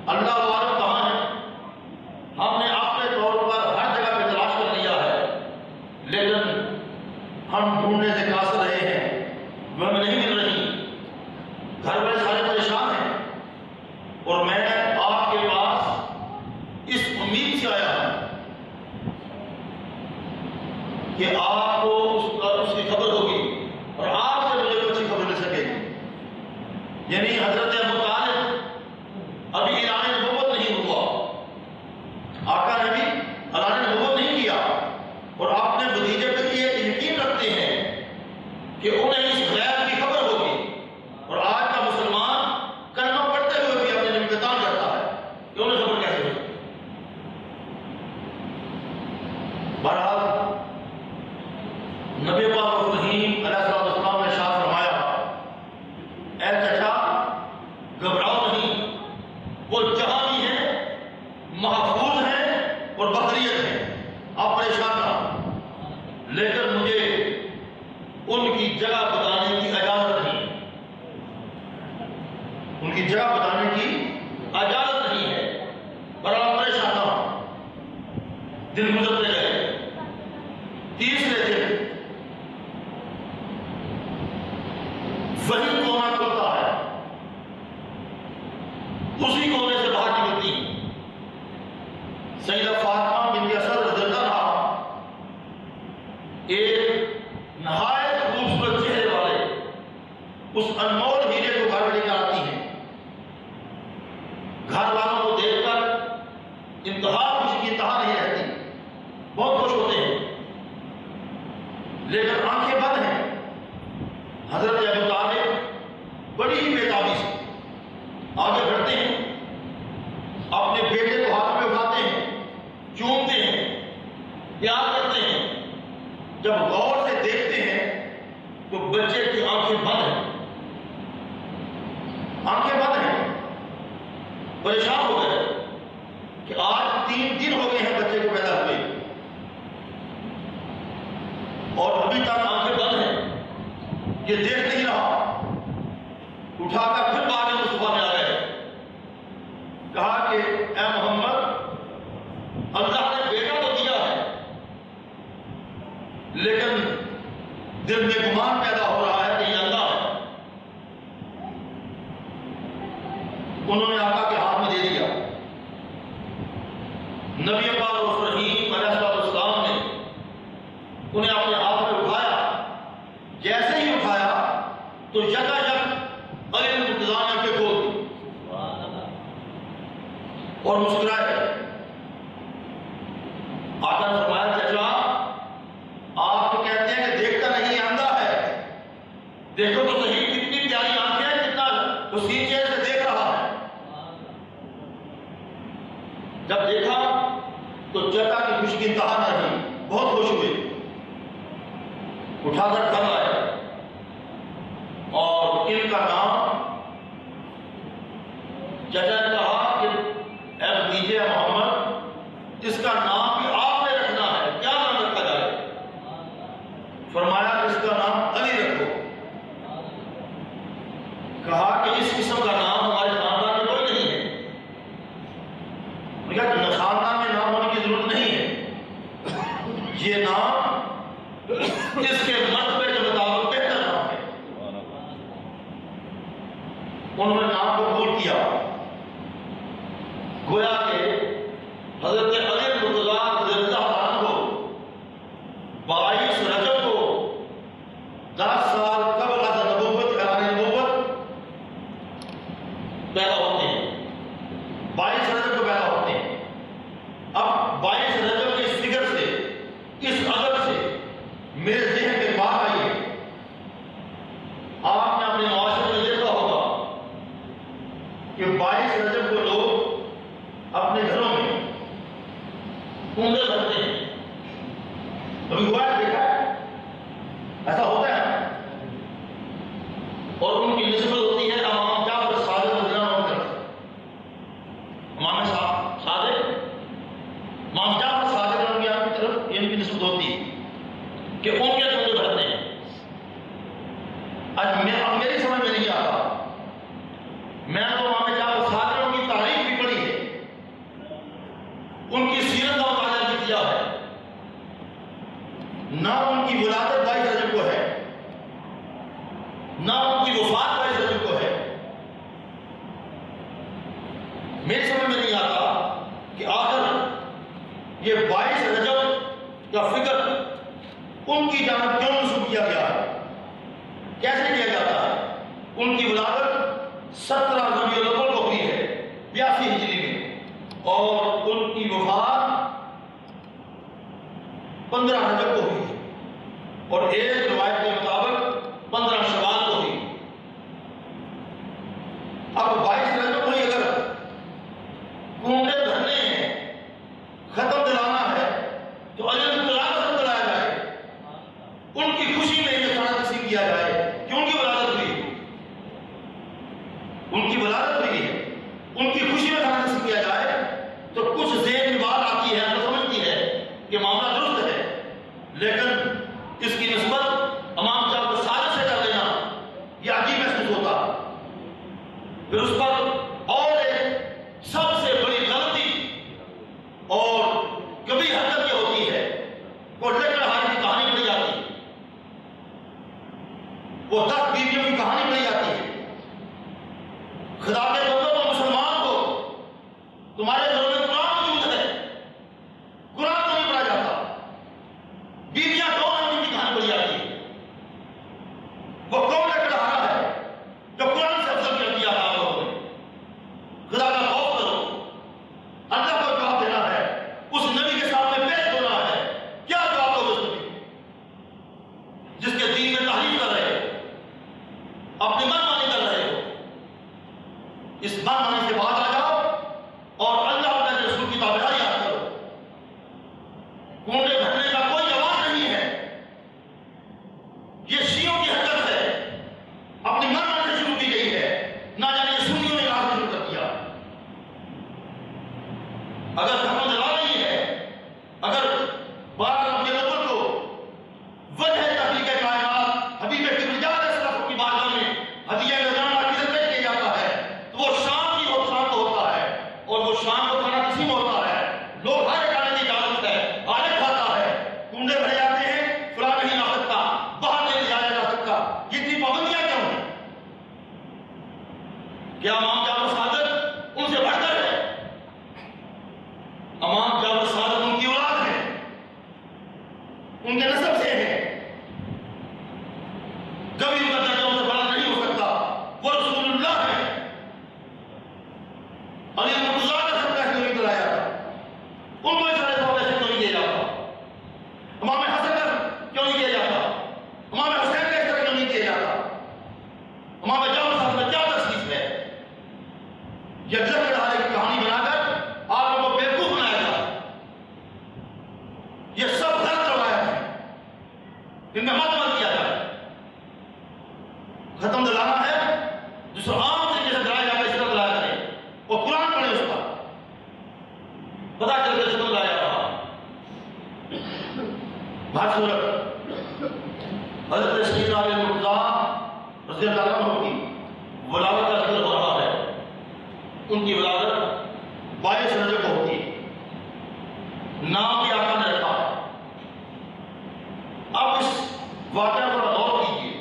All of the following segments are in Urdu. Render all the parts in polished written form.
اللہ والوں کہاں ہیں؟ ہم نے اپنے طور پر ہر جگہ پہ تلاش کر لیا ہے، لیکن ہم ڈھونڈنے سے قاصر رہے ہیں، وہ ہمیں نہیں مل رہی۔ گھر والے سارے پریشان ہیں، اور میں آپ کے پاس اس امید سے آیا ہوں کہ آپ کو اس کی خبر ہوگی اور آپ سے مجھے اچھی خبر مل سکے گی۔ یعنی حضرت ابو طالب ابھی اعلان نبوت نہیں ہوا، آقا نے بھی اعلان نبوت نہیں کیا، اور اپنے بھتیجے پہ یہ یقین رکھتے ہیں کہ انہیں اس غیب کی خبر ہوگی، اور آج کا مسلمان کلمہ پڑھتے ہوئے بھی اپنے نبی پہ تان کرتا ہے کہ انہیں خبر کیسے ہو سکتی۔ بہرحال نبی پاک ابراہیم علیہ السلام نے شاد فرمایا، اے چچا گھبراؤ نہیں، وہ جہاں بھی ہیں محفوظ ہیں اور بحریت ہیں، آپ پریشان نہ، لیکن مجھے ان کی جگہ بتانے کی اجازت نہیں، ان کی جگہ بتانے کی اجازت نہیں ہے، بہرحال پریشان نہ ہوں۔ دن گزرتے گئے، تیسرے دن وہی کونا کھلتا ہے، اسی کونے سے باہر نکلتی سیدہ فاطمہ بنت اسد رضی اللہ عنہا، ایک نہایت خوبصورت چہرے والے اس انمول ہیرے کو گھر میں لے کر آتی ہیں۔ گھر والوں کو دیکھ کر انتہا خوشی کی انتہا نہیں رہتی، بہت خوش ہوتے ہیں، لیکن آنکھیں بند ہیں۔ حضرت ابو طالب بڑی ہی بےتابی سے آگے بڑھتے ہیں، اپنے بیٹے کو ہاتھ میں اٹھاتے ہیں، چومتے ہیں، پیار کرتے ہیں۔ جب غور سے دیکھتے ہیں تو بچے کی آنکھیں بند ہیں، آنکھیں بند ہیں۔ پریشان ہو گئے کہ آج 3 دن ہو گئے ہیں بچے کو پیدا ہوئے، اور ابھی تک آنکھیں بند ہیں، یہ دیکھ نہیں رہا۔ اٹھا کر پھر بعد مصطفیٰ میں آ گئے، کہا کہ اے محمد، اللہ نے بیٹا تو دیا ہے، لیکن دل میں گمان پیدا ہو رہا ہے کہ یہ اللہ ہے۔ انہوں نے آقا کے ہاتھ میں دے دیا۔ نبی پاک ابراہیم علیہ السلام نے انہیں اپنے ہاتھ میں اٹھایا، جیسے ہی اٹھایا تو یکایک علی المرتضیٰ نے آنکھیں کھول دی اور مسکرائے۔ آقا نے فرمایا، چچا آپ تو کہتے ہیں کہ دیکھتا نہیں ہے، اندھا ہے، دیکھو تو صحیح کتنی پیاری آنکھیں ہیں، کتنا حسین چہرے سے دیکھ رہا ہے۔ جب دیکھا تو چچا کی خوشی کی انتہا نہ رہی، بہت خوش ہوئے، اٹھا کر گھر آئے، اور ان کا نام چچا نے کہا کہ اے بھتیجے محمد، اس کا نام بھی آپ نے رکھنا ہے، کیا نام رکھا جائے؟ فرمایا اس کا نام علی رکھو۔ کہا کہ اس قسم کا نام ہمارے خاندان میں کوئی نہیں ہے۔ خاندان میں نام ہونے کی ضرورت نہیں ہے، یہ نام اس کے مرتبے کے مطابق بہتر نام ہے۔ انہوں نے نام کو قبول کیا، گویا کہ حضرت علی المرتضیٰ رضی اللہ عنہ کو 22 رجب کو 10 سال قبل از نبوت اعلان نبوت پیدا ہوتے ہیں، 22 رجب کو پیدا ہوتے ہیں۔ اب 22 رجب کے اس فکر سے، اس عدد سے میرے ذہن میں بات آئی ہے، آپ نے اپنے معاشرے میں دیکھا ہوگا کہ 22 رجب کو لوگ اپنے گھروں میں کنڈے بھرتے ہیں، کبھی ہوا ہے؟ دیکھا ہے؟ ایسا ہوتا ہے، اور ان کی نسبت ہوتی ہے امام جعفر صادق رضی اللہ عنہ کی طرف۔ امام صادق، امام جعفر صادق رضی اللہ عنہ کی طرف ان کی نسبت ہوتی ہے کہ ان کے کنڈے بھرتے ہیں۔ اب میری سمجھ میں نہیں آتا، میں تو امام جعفر صادق کی تعریف بھی پڑھی ہے، نہ ان کی ولادت 22 رجب کو ہے، نہ ان کی وفات 22 رجب کو ہے۔ میری سمجھ میں نہیں آتا کہ آخر یہ 22 رجب کا فکر ان کی جانب کیوں منسوب کیا گیا ہے، کیسے کیا جاتا ہے؟ ان کی ولادت 17 ربیع الاول کو ہوئی ہے 82 ہجری میں، اور ان کی وفات 15 رجب کو ہوئی ہے، اور ایک روایت کے مطابق 15 شوال کو ہوئی۔ اب 22 رجب کو اگر کنڈے بھرنے ہیں، ختم دلانا ہے، تو علی الطلاق ختم دلایا جائے، ان کی خوشی میں یہ کھانا تقسیم کیا جائے کہ ان کی ولادت ہوئی ہے، ان کی ولادت ہوئی ہے، ان کی خوشی میں کھانا تقسیم کیا جائے، تو کچھ ذہن میں بات آتی ہے، تو سمجھتی ہے کہ معاملہ درست ہے، لیکن اس کی نسبت امام جعفر صادق سے کر دینا یہ عجیب محسوس ہوتا۔ پھر اس پر اور ایک سب سے بڑی غلطی اور کبھی حرکت یہ ہوتی ہے، وہ لکڑہار کی کہانی پڑھی جاتی ہے، وہ 10 بیویوں کی کہانی پڑھی جاتی ہے۔ خدا کے بندوں کو، مسلمان کو، تمہارے گھروں میں قرآن موجود ہے، قرآن کو نہیں پڑھا جاتا، بیویاں 2 آدمی کی کہانی پڑھی جاتی ہے۔ وہ کون لکڑہارا ہے جو قرآن سے افضل کر دیا آپ لوگوں نے؟ خدا کا خوف کرو، اللہ کو جواب دینا ہے، اس نبی کے سامنے پیش ہونا ہے، کیا جواب دو اس نبی جس کے دین میں تحریف کر رہے ہو، اپنی من مانی کر رہے ہو؟ اس من مانی سے باہر آ جاؤ اور اللہ کے رسول کی تابعداری یاد کرو۔ کنڈے بھرنے کا کوئی جواز نہیں ہے، یہ شیعوں کی حرکت ہے، اپنی من مانی سے شروع کی گئی ہے، نہ جانے یہ سنیوں نے کہاں سے شروع کر دیا۔ اگر ختم دلا نہیں ہے، اگر 12 ربیع الاول کو وجہ تخلیق کائنات حبیب کبریا علیہ السلام کی بارگاہ میں ہدیہ رضوانہ کی طرف پیش کیا جاتا ہے، تو وہ شام کی روز شام کو ہوتا ہے، اور وہ شام کو کھانا تقسیم ہوتا ہے، لوگ ہر کھانے کی اجازت ہے، آج کھاتا ہے، کنڈے بھرے جاتے ہیں، فلاں نہیں آ سکتا، باہر نہیں جایا جا سکتا، یہ اتنی پابندیاں کیوں ہیں؟ کیا امام جعفر صادق ان سے بڑھ کر ہے؟ امام جعفر صادق ان کی اولاد ہے، ان کے نسب سے ہے، کبھی ان کا درجہ ان سے بڑا نہیں ہو سکتا، وہ رسول اللہ ہے۔ علی المرتضیٰ کا سب کیسے نہیں کرایا تھا، ان کو اس طرح سے کیسے کیوں نہیں کیا جاتا؟ امام حسن کا کیوں نہیں کیا جاتا؟ امام حسین کا اس طرح کیوں نہیں کیا جاتا؟ امام جعفر صاحب میں کیا تشخیص ہے؟ یہ لکڑہارے کی کہانی بنا کر آپ لوگوں کو بیوقوف بنایا جاتا۔ یہ سب غلط روایت ہے، ان میں مت مت کیا جائے۔ ختم دلانا ہے، جس کو عام طریقے سے دلایا جاتا ہے اس طرح دلایا کرے، اور قرآن پڑھے اس پر، پتا چل کے ختم دلایا رہا۔ بہت صورت حضرت سیدنا علی المرتضیٰ رضی اللہ عنہ کی ولادت کا ذکر ہو رہا ہے، ان کی ولادت 22 رجب کو ہوتی ہے، نام بھی آقا نے رکھا ہے۔ اب اس واقعہ پر غور کیجیے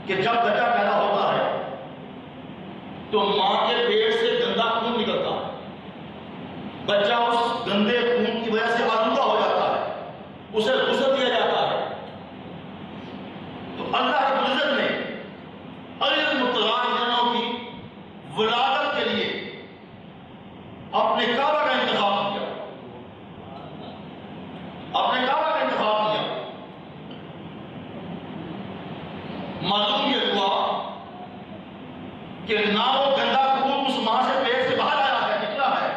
کہ جب بچہ پیدا ہوتا ہے تو ماں کے پیٹ سے گندا خون نکلتا ہے، بچہ اس گندے خون کی وجہ سے آلودہ ہو جاتا ہے، اسے غسل دیا جاتا ہے، تو اللہ رب العزت نے علی المرتضیٰ کی ولادت کے لیے اپنے کعبہ کا انتخاب کیا، اپنے کعبہ کا انتخاب کیا۔ معلوم یہ ہوا کہ نہ وہ گندا خون اس ماں سے پیٹ سے باہر آیا ہے، نکلا ہے،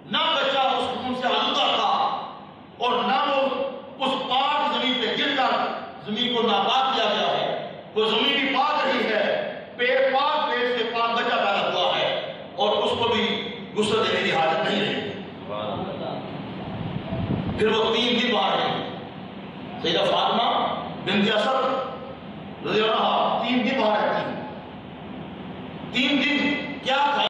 نہ بچہ اس خون سے آلودہ تھا، اور نہ وہ اس پاک زمین پہ گر کر زمین کو ناپاک کیا گیا ہے، وہ زمین بھی پاک رہی ہے، پیٹ پاک، پیٹ سے پاک بچہ پیدا ہوا ہے، اور اس کو بھی غسل دینے کی حاجت نہیں رہی۔ پھر وہ 3 دن باہر رہی، سیدہ فاطمہ بنت اسد رضی اللہ عنہ 3 دن باہر رہتی، 3 دن کیا تھا؟